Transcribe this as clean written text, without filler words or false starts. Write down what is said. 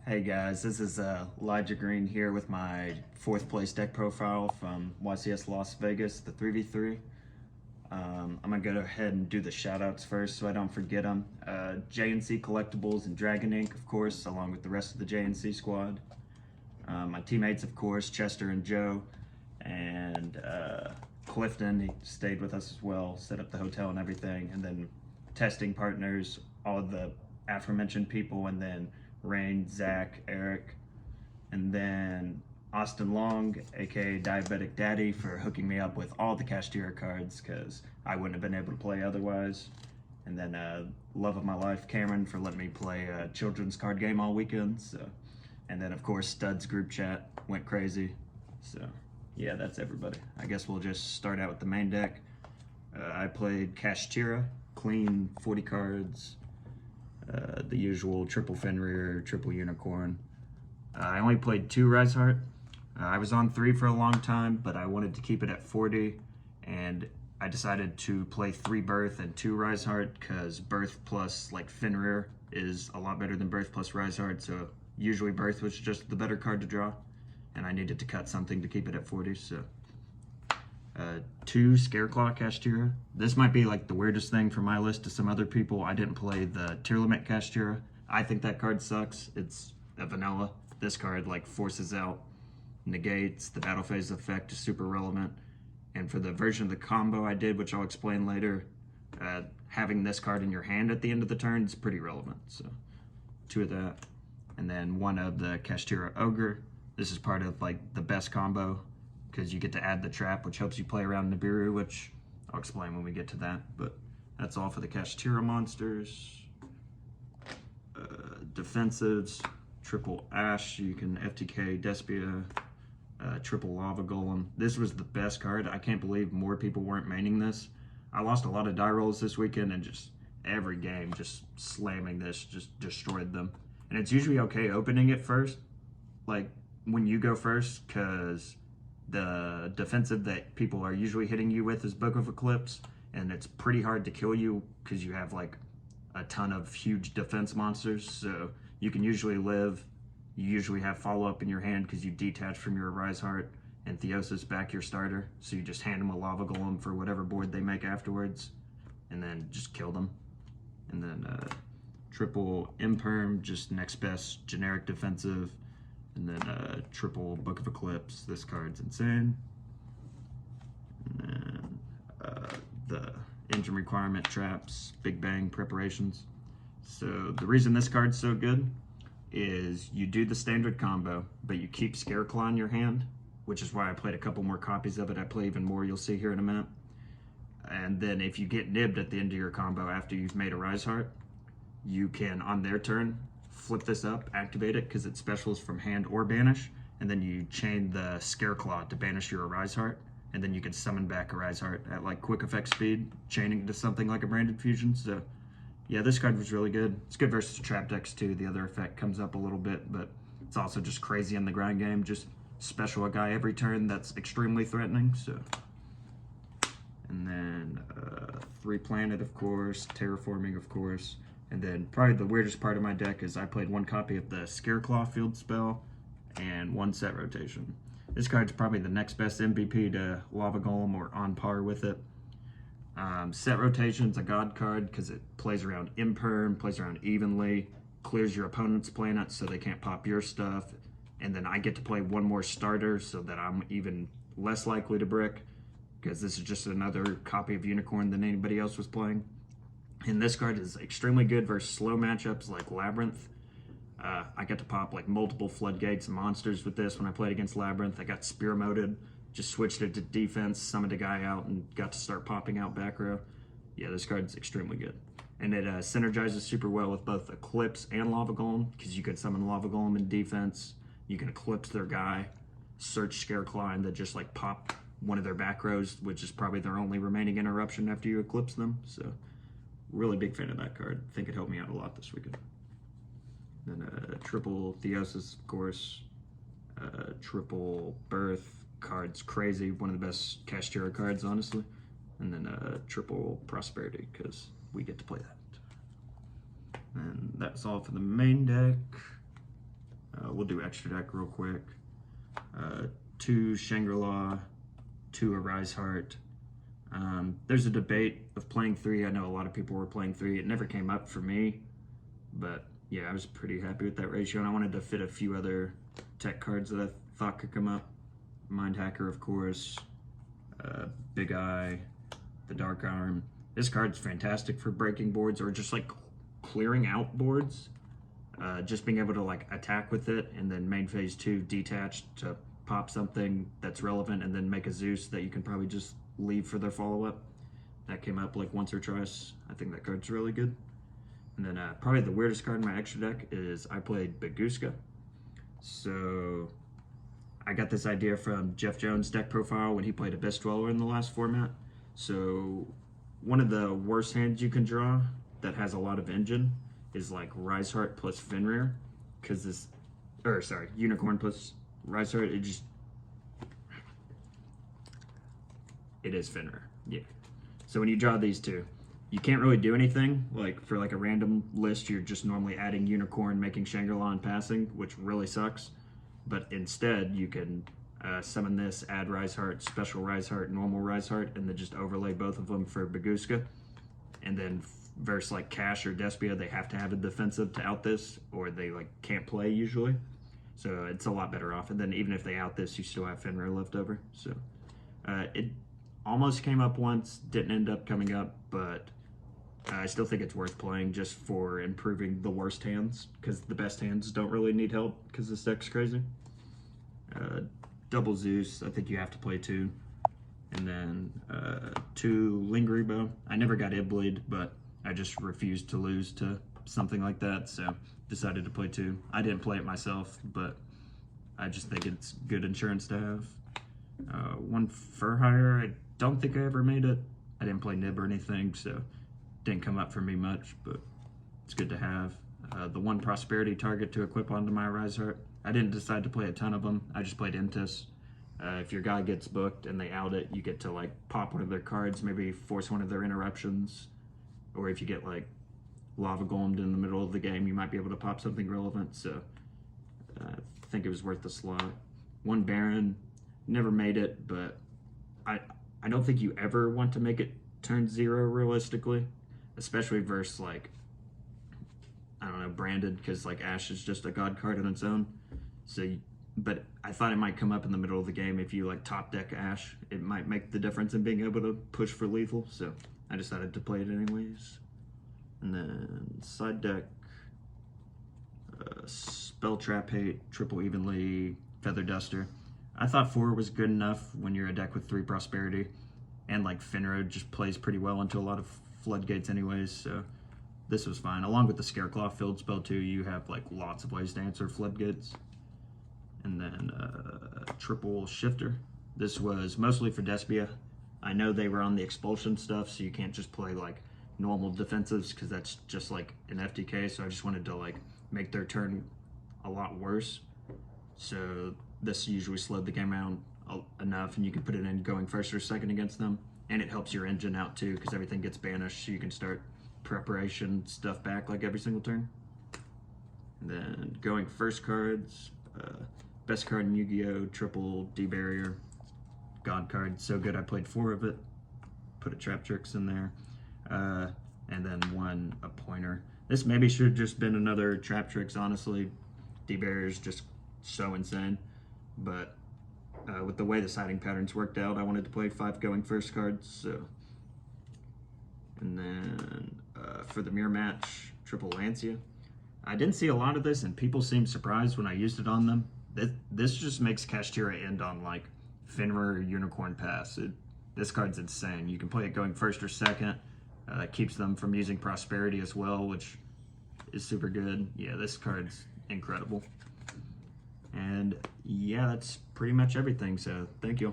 Hey guys, this is Elijah Green here with my fourth place deck profile from YCS Las Vegas, the 3v3. I'm going to go ahead and do the shout outs first so I don't forget them. JNC Collectibles and Dragon Ink, of course, along with the rest of the JNC squad. My teammates, of course, Chester and Joe, and Clifton, he stayed with us as well, set up the hotel and everything, and then testing partners, all of the aforementioned people, and then Rain, Zach, Eric, and then Austin Long, aka Diabetic Daddy, for hooking me up with all the Kashtira cards because I wouldn't have been able to play otherwise. And then love of my life, Cameron, for letting me play a children's card game all weekend. So, and then of course Studs group chat went crazy. So yeah, that's everybody. I guess we'll just start out with the main deck. I played Kashtira, clean 40 cards. The usual triple Fenrir, triple Unicorn. I only played 2 Rise Heart. I was on 3 for a long time, but I wanted to keep it at 40, and I decided to play 3 Birth and 2 Rise Heart because Birth plus like Fenrir is a lot better than Birth plus Rise Heart, so usually Birth was just the better card to draw, and I needed to cut something to keep it at 40, so 2 Scareclaw Kashtira. This might be like the weirdest thing from my list to some other people. I didn't play the Tier Limit Kashtira. I think that card sucks. It's a vanilla. This card like forces out, negates, the battle phase effect is super relevant. And for the version of the combo I did, which I'll explain later, having this card in your hand at the end of the turn is pretty relevant. So 2 of that. And then 1 of the Kashtira Ogre. This is part of like the best combo, because you get to add the trap, which helps you play around Nibiru, which I'll explain when we get to that. But that's all for the Kashtira monsters. Defensives, triple Ash, you can FTK Despia, triple Lava Golem. This was the best card. I can't believe more people weren't maining this. I lost a lot of die rolls this weekend, and just every game, just slamming this, just destroyed them. And it's usually okay opening it first, like when you go first, because the defensive that people are usually hitting you with is Book of Eclipse, and it's pretty hard to kill you because you have like a ton of huge defense monsters, so you can usually live. You usually have follow-up in your hand because you detach from your Rise Heart and Theosis back your starter, so you just hand them a Lava Golem for whatever board they make afterwards, and then just kill them. And then triple Imperm, just next best generic defensive. And then triple Book of Eclipse. This card's insane. And then the engine requirement traps, Big Bang preparations. So the reason this card's so good is you do the standard combo, but you keep Scareclaw in your hand, which is why I played a couple more copies of it. I play even more, you'll see here in a minute. And then if you get nibbed at the end of your combo after you've made a Rise Heart, you can, on their turn, flip this up, activate it, because it's specials from hand or banish, and then you chain the Scareclaw to banish your Arise Heart, and then you can summon back Arise Heart at like quick effect speed, chaining to something like a Branded Fusion. So yeah, this card was really good. It's good versus trap decks too. The other effect comes up a little bit, but it's also just crazy in the grind game. Just special a guy every turn that's extremely threatening. So, and then 3 Planet, of course, Terraforming, of course. And then probably the weirdest part of my deck is I played 1 copy of the Scareclaw field spell and 1 set rotation. This card's probably the next best MVP to Lava Golem, or on par with it. Set rotation's a god card because it plays around Imperm, plays around evenly, clears your opponent's planets so they can't pop your stuff, and then I get to play 1 more starter so that I'm even less likely to brick, because this is just another copy of Unicorn than anybody else was playing. And this card is extremely good versus slow matchups like Labyrinth. I got to pop like multiple floodgates and monsters with this when I played against Labyrinth. I got spear moded, just switched it to defense, summoned a guy out, and got to start popping out back row. Yeah, this card's extremely good. And it synergizes super well with both Eclipse and Lava Golem, because you could summon Lava Golem in defense, you can Eclipse their guy, search Scareclaw, and then just like pop one of their back rows, which is probably their only remaining interruption after you Eclipse them. So really big fan of that card. I think it helped me out a lot this weekend. Then triple Theosis, of course. Triple Birth card's crazy. One of the best Kashtira cards, honestly. And then triple Prosperity, because we get to play that. And that's all for the main deck. We'll do extra deck real quick. 2 Shangri-La, 2 Arise Heart. There's a debate of playing 3. I know a lot of people were playing 3. It never came up for me, but yeah, I was pretty happy with that ratio, and I wanted to fit a few other tech cards that I thought could come up. Mind Hacker, of course, Big Eye, the Dark Arm. This card's fantastic for breaking boards or just like clearing out boards. Just being able to like attack with it and then main phase 2 detach to pop something that's relevant and then make a Zeus that you can probably just leave for their follow-up. That came up like once or twice. I think that card's really good. And then probably the weirdest card in my extra deck is I played Baguska. So I got this idea from Jeff Jones' deck profile when he played Abyss Dweller in the last format. So one of the worst hands you can draw that has a lot of engine is like Rise Heart plus Fenrir, because this, or sorry, Unicorn plus Rise Heart, it is Fenrir, yeah. So when you draw these two, you can't really do anything. Like for like a random list, you're just normally adding Unicorn, making Shangri-La and passing, which really sucks. But instead, you can summon this, add Rise Heart, special Rise Heart, normal Rise Heart, and then just overlay both of them for Baguska. And then versus like Cash or Despia, they have to have a defensive to out this, or they like can't play usually. So it's a lot better off. And then even if they out this, you still have Fenrir left over. So it almost came up once, didn't end up coming up, but I still think it's worth playing just for improving the worst hands, because the best hands don't really need help because this deck's crazy. Double Zeus, I think you have to play 2. And then 2 Lingering Bow. I never got Ibleed, but I just refused to lose to something like that, so decided to play 2. I didn't play it myself, but I just think it's good insurance to have. 1 Fur Hire, I don't think I ever made it. I didn't play Nib or anything, so didn't come up for me much, but it's good to have. The 1 Prosperity target to equip onto my Rise Heart. I didn't decide to play a ton of them. I just played Intis. If your guy gets booked and they out it, you get to like pop one of their cards, maybe force one of their interruptions. Or if you get like Lava Golemed in the middle of the game, you might be able to pop something relevant. So I think it was worth the slot. 1 Baron, never made it, but I don't think you ever want to make it turn 0 realistically, especially versus like, I don't know, Branded, because like Ash is just a god card on its own. So, but I thought it might come up in the middle of the game if you like top deck Ash. It might make the difference in being able to push for lethal. So I decided to play it anyways. And then side deck, Spell Trap Hate, Triple Evenly, Feather Duster. I thought 4 was good enough when you're a deck with 3 Prosperity, and like Fenrir just plays pretty well into a lot of floodgates anyways, so this was fine. Along with the Scareclaw Field Spell too, you have like lots of ways to answer floodgates. And then Triple Shifter. This was mostly for Despia. I know they were on the expulsion stuff, so you can't just play like normal defensives because that's just like an FTK, so I just wanted to like make their turn a lot worse. So this usually slowed the game down enough, and you can put it in going first or second against them, and it helps your engine out too because everything gets banished, so you can start preparation stuff back like every single turn. And then going first cards, best card in Yu-Gi-Oh! Triple D-Barrier. God card, so good I played 4 of it. Put a Trap Tricks in there. And then 1 a Pointer. This maybe should have just been another Trap Tricks, honestly. D-Barrier is just so insane. But with the way the siding patterns worked out, I wanted to play 5 going first cards, so. And then for the mirror match, Triple Lancia. I didn't see a lot of this, and people seemed surprised when I used it on them. This just makes Kashtira end on like Fenrir or Unicorn Pass. This card's insane. You can play it going first or second. It keeps them from using Prosperity as well, which is super good. Yeah, this card's incredible. And yeah, that's pretty much everything, so thank you.